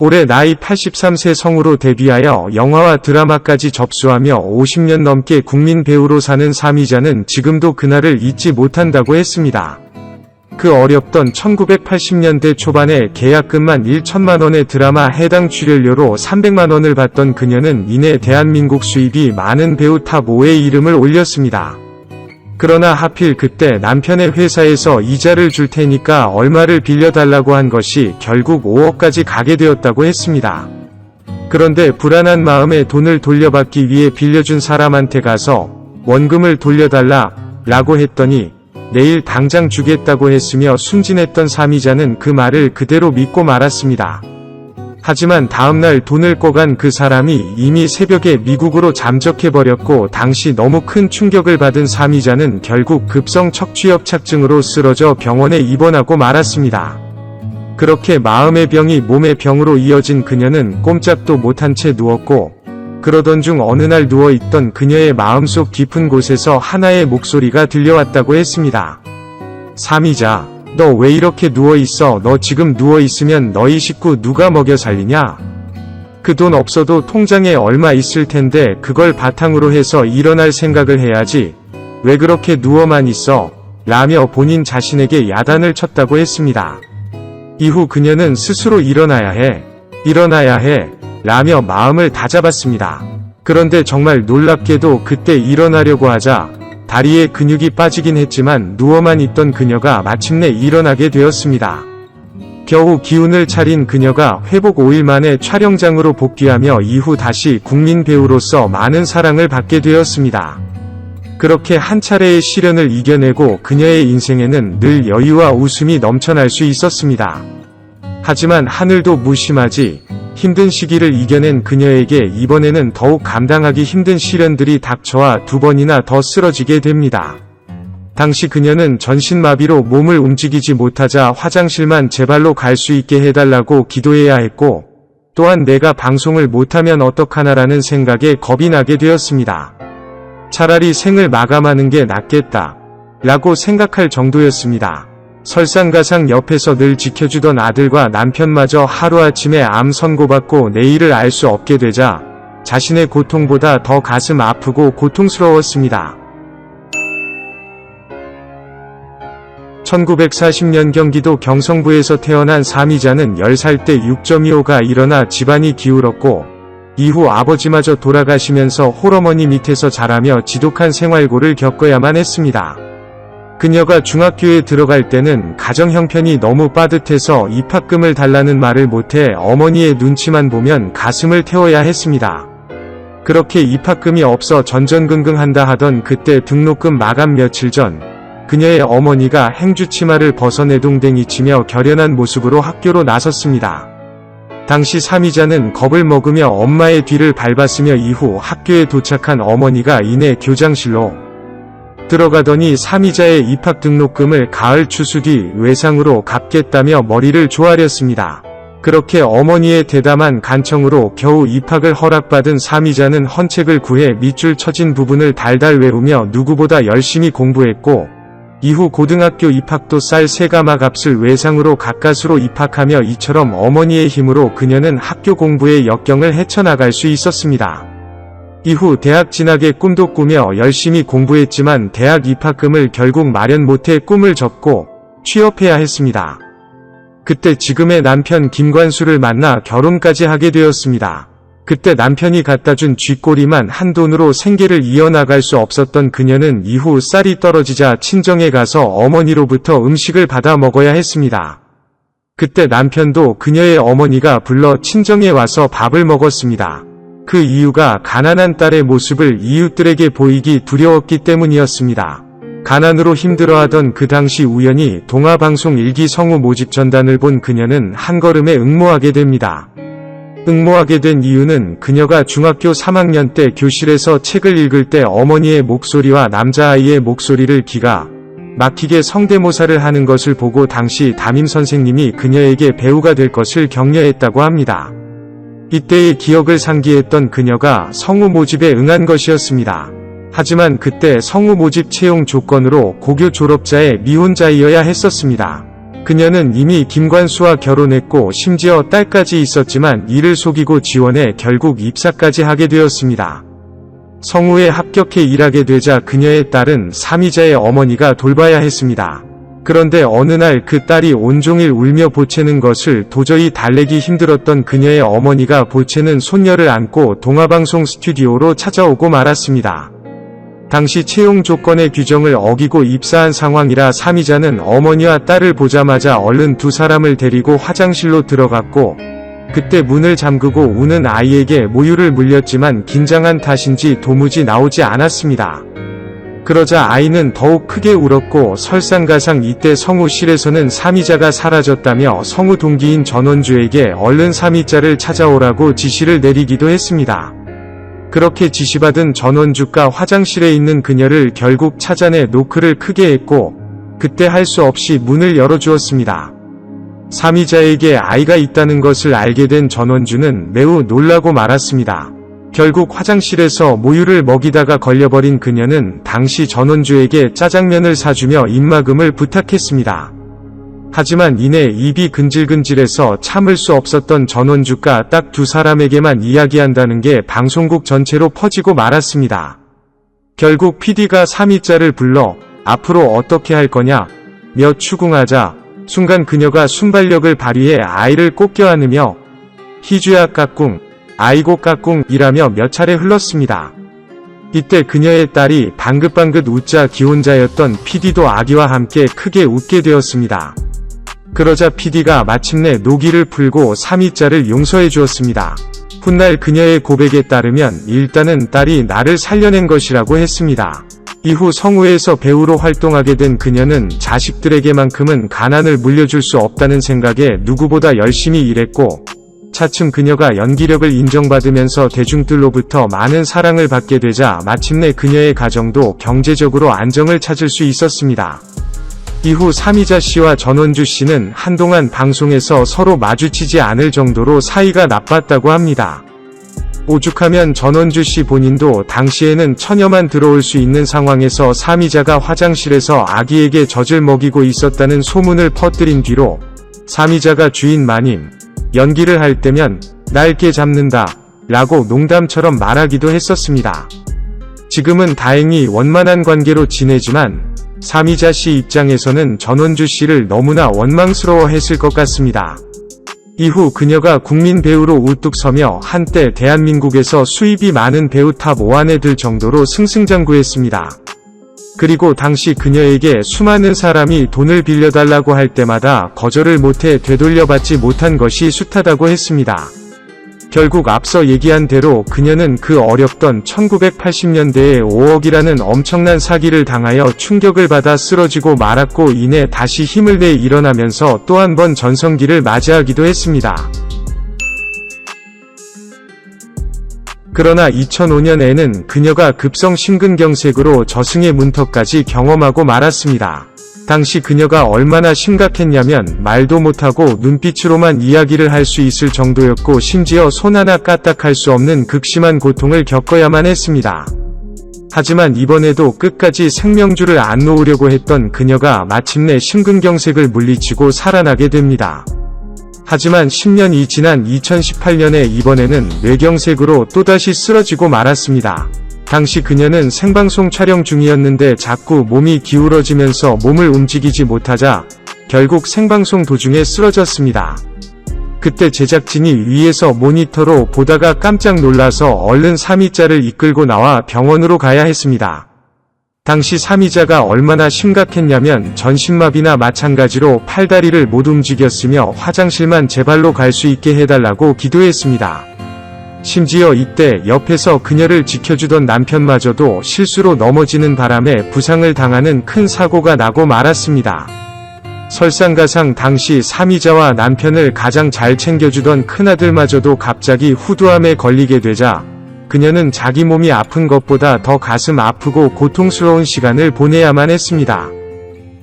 올해 나이 83세 성우로 데뷔하여 영화와 드라마까지 접수하며 50년 넘게 국민 배우로 사는 사미자는 지금도 그날을 잊지 못한다고 했습니다. 그 어렵던 1980년대 초반에 계약금만 1천만원의 드라마 해당 출연료로 300만원을 받던 그녀는 이내 대한민국 수입이 많은 배우 탑 5에 이름을 올렸습니다. 그러나 하필 그때 남편의 회사에서 이자를 줄 테니까 얼마를 빌려달라고 한 것이 결국 5억까지 가게 되었다고 했습니다. 그런데 불안한 마음에 돈을 돌려받기 위해 빌려준 사람한테 가서 원금을 돌려달라 라고 했더니 내일 당장 주겠다고 했으며 순진했던 사미자는 그 말을 그대로 믿고 말았습니다. 하지만 다음날 돈을 꿔간 그 사람이 이미 새벽에 미국으로 잠적해버렸고 당시 너무 큰 충격을 받은 사미자는 결국 급성 척추협착증으로 쓰러져 병원에 입원하고 말았습니다. 그렇게 마음의 병이 몸의 병으로 이어진 그녀는 꼼짝도 못한 채 누웠고 그러던 중 어느 날 누워있던 그녀의 마음속 깊은 곳에서 하나의 목소리가 들려왔다고 했습니다. 사미자, 너 왜 이렇게 누워있어? 너 지금 누워있으면 너희 식구 누가 먹여 살리냐? 그 돈 없어도 통장에 얼마 있을 텐데 그걸 바탕으로 해서 일어날 생각을 해야지. 왜 그렇게 누워만 있어? 라며 본인 자신에게 야단을 쳤다고 했습니다. 이후 그녀는 스스로 일어나야 해 라며 마음을 다잡았습니다. 그런데 정말 놀랍게도 그때 일어나려고 하자 다리에 근육이 빠지긴 했지만 누워만 있던 그녀가 마침내 일어나게 되었습니다. 겨우 기운을 차린 그녀가 회복 5일 만에 촬영장으로 복귀하며 이후 다시 국민 배우로서 많은 사랑을 받게 되었습니다. 그렇게 한 차례의 시련을 이겨내고 그녀의 인생에는 늘 여유와 웃음이 넘쳐날 수 있었습니다. 하지만 하늘도 무심하지. 힘든 시기를 이겨낸 그녀에게 이번에는 더욱 감당하기 힘든 시련들이 닥쳐와 2번이나 더 쓰러지게 됩니다. 당시 그녀는 전신마비로 몸을 움직이지 못하자 화장실만 제발로 갈 수 있게 해달라고 기도해야 했고 또한 내가 방송을 못하면 어떡하나라는 생각에 겁이 나게 되었습니다. 차라리 생을 마감하는 게 낫겠다 라고 생각할 정도였습니다. 설상가상 옆에서 늘 지켜주던 아들과 남편마저 하루아침에 암 선고받고 내일을 알 수 없게 되자 자신의 고통보다 더 가슴 아프고 고통스러웠습니다. 1940년 경기도 경성부에서 태어난 사미자는 10살 때 6.25가 일어나 집안이 기울었고 이후 아버지마저 돌아가시면서 홀어머니 밑에서 자라며 지독한 생활고를 겪어야만 했습니다. 그녀가 중학교에 들어갈 때는 가정 형편이 너무 빠듯해서 입학금을 달라는 말을 못해 어머니의 눈치만 보면 가슴을 태워야 했습니다. 그렇게 입학금이 없어 전전긍긍한다 하던 그때 등록금 마감 며칠 전 그녀의 어머니가 행주치마를 벗어 내동댕이 치며 결연한 모습으로 학교로 나섰습니다. 당시 사미자는 겁을 먹으며 엄마의 뒤를 밟았으며 이후 학교에 도착한 어머니가 이내 교장실로 들어가더니 사미자의 입학 등록금을 가을 추수 뒤 외상으로 갚겠다며 머리를 조아렸습니다. 그렇게 어머니의 대담한 간청으로 겨우 입학을 허락받은 사미자는 헌책을 구해 밑줄 쳐진 부분을 달달 외우며 누구보다 열심히 공부했고 이후 고등학교 입학도 쌀 3가마 값을 외상으로 가까스로 입학하며 이처럼 어머니의 힘으로 그녀는 학교 공부의 역경을 헤쳐나갈 수 있었습니다. 이후 대학 진학의 꿈도 꾸며 열심히 공부했지만 대학 입학금을 결국 마련 못해 꿈을 접고 취업해야 했습니다. 그때 지금의 남편 김관수를 만나 결혼까지 하게 되었습니다. 그때 남편이 갖다준 쥐꼬리만 한 돈으로 생계를 이어나갈 수 없었던 그녀는 이후 쌀이 떨어지자 친정에 가서 어머니로부터 음식을 받아 먹어야 했습니다. 그때 남편도 그녀의 어머니가 불러 친정에 와서 밥을 먹었습니다. 그 이유가 가난한 딸의 모습을 이웃들에게 보이기 두려웠기 때문이었습니다. 가난으로 힘들어하던 그 당시 우연히 동아방송 1기 성우 모집 전단을 본 그녀는 한 걸음에 응모하게 됩니다. 응모하게 된 이유는 그녀가 중학교 3학년 때 교실에서 책을 읽을 때 어머니의 목소리와 남자아이의 목소리를 기가 막히게 성대모사를 하는 것을 보고 당시 담임선생님이 그녀에게 배우가 될 것을 격려했다고 합니다. 이때의 기억을 상기했던 그녀가 성우 모집에 응한 것이었습니다. 하지만 그때 성우 모집 채용 조건으로 고교 졸업자의 미혼자이어야 했었습니다. 그녀는 이미 김관수와 결혼했고 심지어 딸까지 있었지만 이를 속이고 지원해 결국 입사까지 하게 되었습니다. 성우에 합격해 일하게 되자 그녀의 딸은 사미자의 어머니가 돌봐야 했습니다. 그런데 어느 날 그 딸이 온종일 울며 보채는 것을 도저히 달래기 힘들었던 그녀의 어머니가 보채는 손녀를 안고 동화방송 스튜디오로 찾아오고 말았습니다. 당시 채용 조건의 규정을 어기고 입사한 상황이라 사미자는 어머니와 딸을 보자마자 얼른 두 사람을 데리고 화장실로 들어갔고, 그때 문을 잠그고 우는 아이에게 모유를 물렸지만 긴장한 탓인지 도무지 나오지 않았습니다. 그러자 아이는 더욱 크게 울었고 설상가상 이때 성우실에서는 사미자가 사라졌다며 성우 동기인 전원주에게 얼른 사미자를 찾아오라고 지시를 내리기도 했습니다. 그렇게 지시받은 전원주가 화장실에 있는 그녀를 결국 찾아내 노크를 크게 했고, 그때 할 수 없이 문을 열어주었습니다. 사미자에게 아이가 있다는 것을 알게 된 전원주는 매우 놀라고 말았습니다. 결국 화장실에서 모유를 먹이다가 걸려버린 그녀는 당시 전원주에게 짜장면을 사주며 입막음을 부탁했습니다. 하지만 이내 입이 근질근질해서 참을 수 없었던 전원주가 딱 두 사람에게만 이야기한다는 게 방송국 전체로 퍼지고 말았습니다. 결국 PD가 사미자를 불러 앞으로 어떻게 할 거냐 며 추궁하자 순간 그녀가 순발력을 발휘해 아이를 꼭 껴안으며 희주야 까꿍, 아이고 까꿍 이라며 몇 차례 흘렀습니다. 이때 그녀의 딸이 방긋방긋 웃자 기혼자였던 PD도 아기와 함께 크게 웃게 되었습니다. 그러자 PD가 마침내 노기를 풀고 사미자를 용서해 주었습니다. 훗날 그녀의 고백에 따르면 일단은 딸이 나를 살려낸 것이라고 했습니다. 이후 성우에서 배우로 활동하게 된 그녀는 자식들에게만큼은 가난을 물려줄 수 없다는 생각에 누구보다 열심히 일했고, 차츰 그녀가 연기력을 인정받으면서 대중들로부터 많은 사랑을 받게 되자 마침내 그녀의 가정도 경제적으로 안정을 찾을 수 있었습니다. 이후 사미자 씨와 전원주 씨는 한동안 방송에서 서로 마주치지 않을 정도로 사이가 나빴다고 합니다. 오죽하면 전원주 씨 본인도 당시에는 처녀만 들어올 수 있는 상황에서 사미자가 화장실에서 아기에게 젖을 먹이고 있었다는 소문을 퍼뜨린 뒤로 사미자가 주인 마님, 연기를 할 때면 날 깨잡는다 라고 농담처럼 말하기도 했었습니다. 지금은 다행히 원만한 관계로 지내지만 사미자 씨 입장에서는 전원주 씨를 너무나 원망스러워했을 것 같습니다. 이후 그녀가 국민 배우로 우뚝 서며 한때 대한민국에서 수입이 많은 배우 탑 5안에 들 정도로 승승장구했습니다. 그리고 당시 그녀에게 수많은 사람이 돈을 빌려달라고 할 때마다 거절을 못해 되돌려받지 못한 것이 숱하다고 했습니다. 결국 앞서 얘기한 대로 그녀는 그 어렵던 1980년대에 5억이라는 엄청난 사기를 당하여 충격을 받아 쓰러지고 말았고 이내 다시 힘을 내 일어나면서 또 한 번 전성기를 맞이하기도 했습니다. 그러나 2005년에는 그녀가 급성 심근경색으로 저승의 문턱까지 경험하고 말았습니다. 당시 그녀가 얼마나 심각했냐면 말도 못하고 눈빛으로만 이야기를 할 수 있을 정도였고 심지어 손 하나 까딱할 수 없는 극심한 고통을 겪어야만 했습니다. 하지만 이번에도 끝까지 생명줄을 안 놓으려고 했던 그녀가 마침내 심근경색을 물리치고 살아나게 됩니다. 하지만 10년이 지난 2018년에 이번에는 뇌경색으로 또다시 쓰러지고 말았습니다. 당시 그녀는 생방송 촬영 중이었는데 자꾸 몸이 기울어지면서 몸을 움직이지 못하자 결국 생방송 도중에 쓰러졌습니다. 그때 제작진이 위에서 모니터로 보다가 깜짝 놀라서 얼른 사미자를 이끌고 나와 병원으로 가야 했습니다. 당시 사미자가 얼마나 심각했냐면 전신마비나 마찬가지로 팔다리를 못 움직였으며 화장실만 제발로 갈 수 있게 해달라고 기도했습니다. 심지어 이때 옆에서 그녀를 지켜주던 남편마저도 실수로 넘어지는 바람에 부상을 당하는 큰 사고가 나고 말았습니다. 설상가상 당시 사미자와 남편을 가장 잘 챙겨주던 큰아들마저도 갑자기 후두암에 걸리게 되자 그녀는 자기 몸이 아픈 것보다 더 가슴 아프고 고통스러운 시간을 보내야만 했습니다.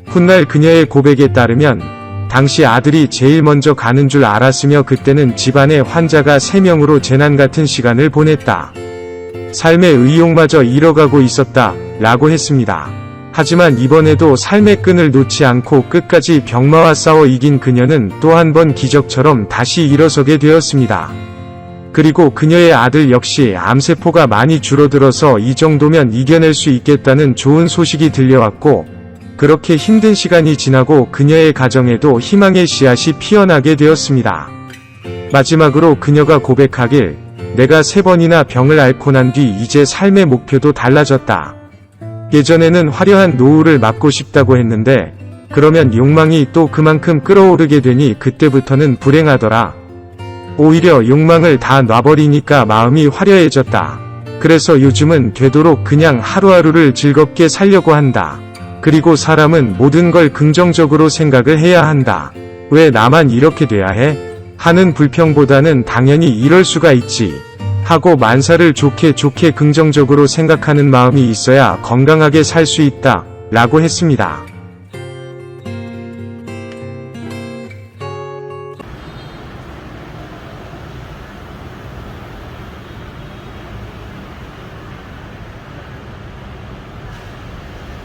훗날 그녀의 고백에 따르면 당시 아들이 제일 먼저 가는 줄 알았으며 그때는 집안에 환자가 3명으로 재난 같은 시간을 보냈다. 삶의 의욕마저 잃어가고 있었다 라고 했습니다. 하지만 이번에도 삶의 끈을 놓지 않고 끝까지 병마와 싸워 이긴 그녀는 또 한 번 기적처럼 다시 일어서게 되었습니다. 그리고 그녀의 아들 역시 암세포가 많이 줄어들어서 이 정도면 이겨낼 수 있겠다는 좋은 소식이 들려왔고, 그렇게 힘든 시간이 지나고 그녀의 가정에도 희망의 씨앗이 피어나게 되었습니다. 마지막으로 그녀가 고백하길, 내가 3번이나 병을 앓고 난 뒤 이제 삶의 목표도 달라졌다. 예전에는 화려한 노후를 맞고 싶다고 했는데, 그러면 욕망이 또 그만큼 끌어오르게 되니 그때부터는 불행하더라. 오히려 욕망을 다 놔버리니까 마음이 화려해졌다. 그래서 요즘은 되도록 그냥 하루하루를 즐겁게 살려고 한다. 그리고 사람은 모든 걸 긍정적으로 생각을 해야 한다. 왜 나만 이렇게 돼야 해? 하는 불평보다는 당연히 이럴 수가 있지. 하고 만사를 좋게 긍정적으로 생각하는 마음이 있어야 건강하게 살 수 있다. 라고 했습니다.